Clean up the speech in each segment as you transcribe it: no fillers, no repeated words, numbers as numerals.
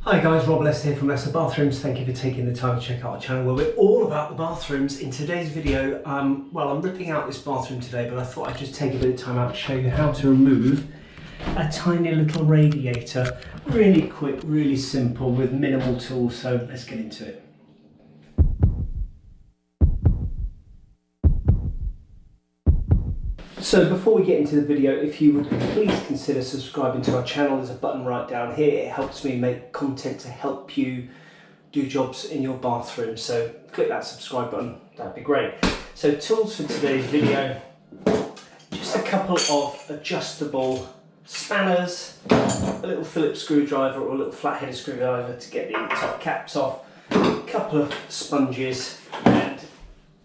Hi guys, Rob Lester here from Lester Bathrooms. Thank you for taking the time to check out our channel where we're all about the bathrooms. In today's video, I'm ripping out this bathroom today, but I thought I'd just take a bit of time out to show you how to remove a tiny little radiator. Really quick, really simple with minimal tools, so let's get into it. So before we get into the video, if you would please consider subscribing to our channel. There's a button right down here. It helps me make content to help you do jobs in your bathroom. So click that subscribe button, that'd be great. So tools for today's video, just a couple of adjustable spanners, a little Phillips screwdriver or a little flat-headed screwdriver to get the top caps off, a couple of sponges, and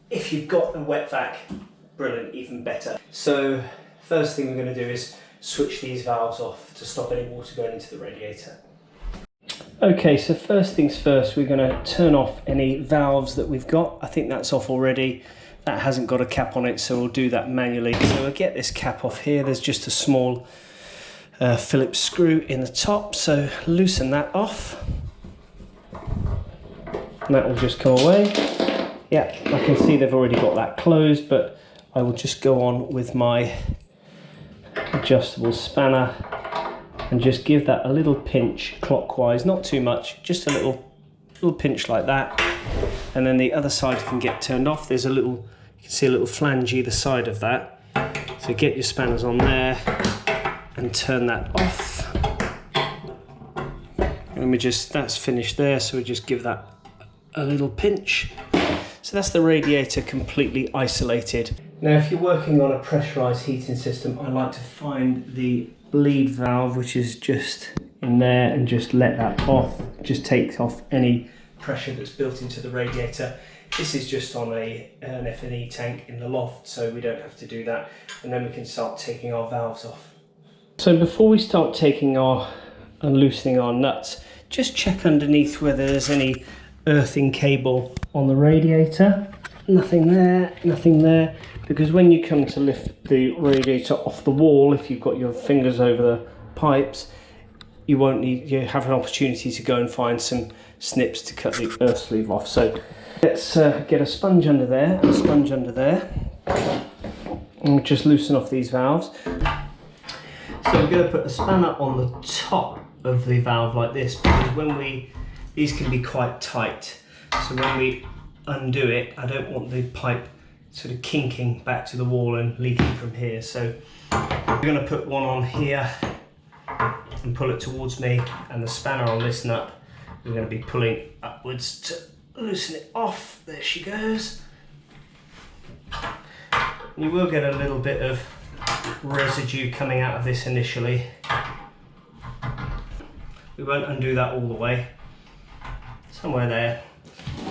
if you've got a wet vac, brilliant, even better. So first thing we're going to do is switch these valves off to stop any water going into the radiator. Okay, so first things first, we're going to turn off any valves that we've got. I think that's off already. That hasn't got a cap on it, so we'll do that manually. So we'll get this cap off here. There's just a small Phillips screw in the top, so loosen that off. And that will just come away. Yeah, I can see they've already got that closed, but I will just go on with my adjustable spanner and just give that a little pinch clockwise, not too much, just a little pinch like that. And then the other side can get turned off. There's a little, you can see a little flange either side of that. So get your spanners on there and turn that off. And that's finished there, so we just give that a little pinch. So that's the radiator completely isolated. Now if you're working on a pressurised heating system, I like to find the bleed valve, which is just in there, and just let that off. Just takes off any pressure that's built into the radiator. This is just on an F&E tank in the loft, so we don't have to do that. And then we can start taking our valves off. So before we start taking and loosening our nuts, just check underneath whether there's any earthing cable on the radiator. Nothing there, nothing there, because when you come to lift the radiator off the wall, if you've got your fingers over the pipes, you have an opportunity to go and find some snips to cut the earth sleeve off. So let's get a sponge under there and a sponge under there, and we'll just loosen off these valves. So we're going to put a spanner on the top of the valve like this, because these can be quite tight. So when we undo it, I don't want the pipe sort of kinking back to the wall and leaking from here. So we're going to put one on here and pull it towards me, and the spanner on this nut we're going to be pulling upwards to loosen it off. There she goes. You will get a little bit of residue coming out of this initially. We won't undo that all the way. Somewhere there.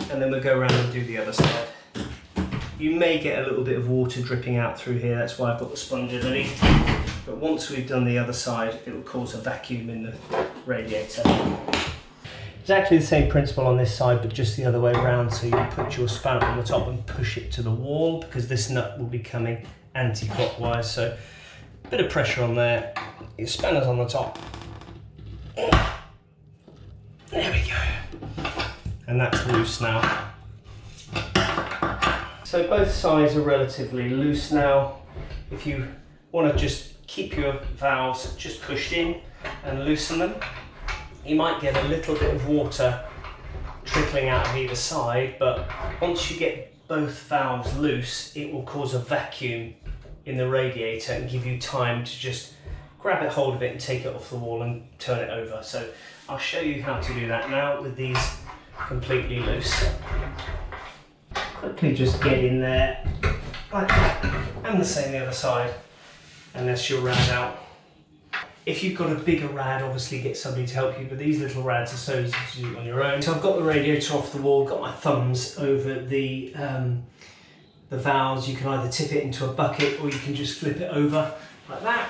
And then we'll go around and do the other side. You may get a little bit of water dripping out through here, that's why I've got the sponge underneath. But once we've done the other side, it will cause a vacuum in the radiator. Exactly the same principle on this side, but just the other way around. So you put your spanner on the top and push it to the wall, because this nut will be coming anti-clockwise. So a bit of pressure on there, your spanner's on the top. There we go. And that's loose now. So both sides are relatively loose now. If you want to just keep your valves just pushed in and loosen them, you might get a little bit of water trickling out of either side, but once you get both valves loose, it will cause a vacuum in the radiator and give you time to just grab hold of it and take it off the wall and turn it over. So I'll show you how to do that now with these completely loose. Quickly just get in there like that, and the same the other side, and that's your rad out. If you've got a bigger rad, obviously get somebody to help you, but these little rads are so easy to do on your own. So I've got the radiator off the wall, got my thumbs over the valves. You can either tip it into a bucket or you can just flip it over like that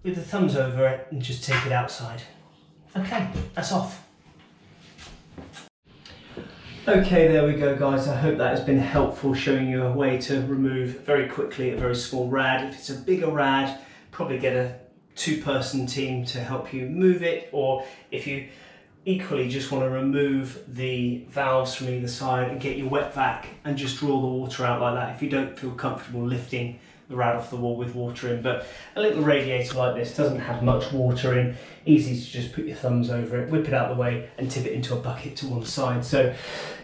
with the thumbs over it and just take it outside. Okay, that's off. Okay, there we go guys. I hope that has been helpful, showing you a way to remove very quickly a very small rad. If it's a bigger rad, probably get a two-person team to help you move it, or if you equally just want to remove the valves from either side and get your wet vac and just draw the water out like that if you don't feel comfortable lifting the rad off the wall with water in. But a little radiator like this doesn't have much water in, easy to just put your thumbs over it, whip it out of the way and tip it into a bucket to one side. So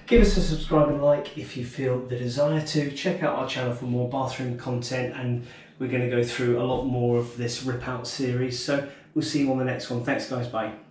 give us a subscribe and like if you feel the desire to. Check out our channel for more bathroom content, and we're going to go through a lot more of this rip out series. So we'll see you on the next one. Thanks guys, bye.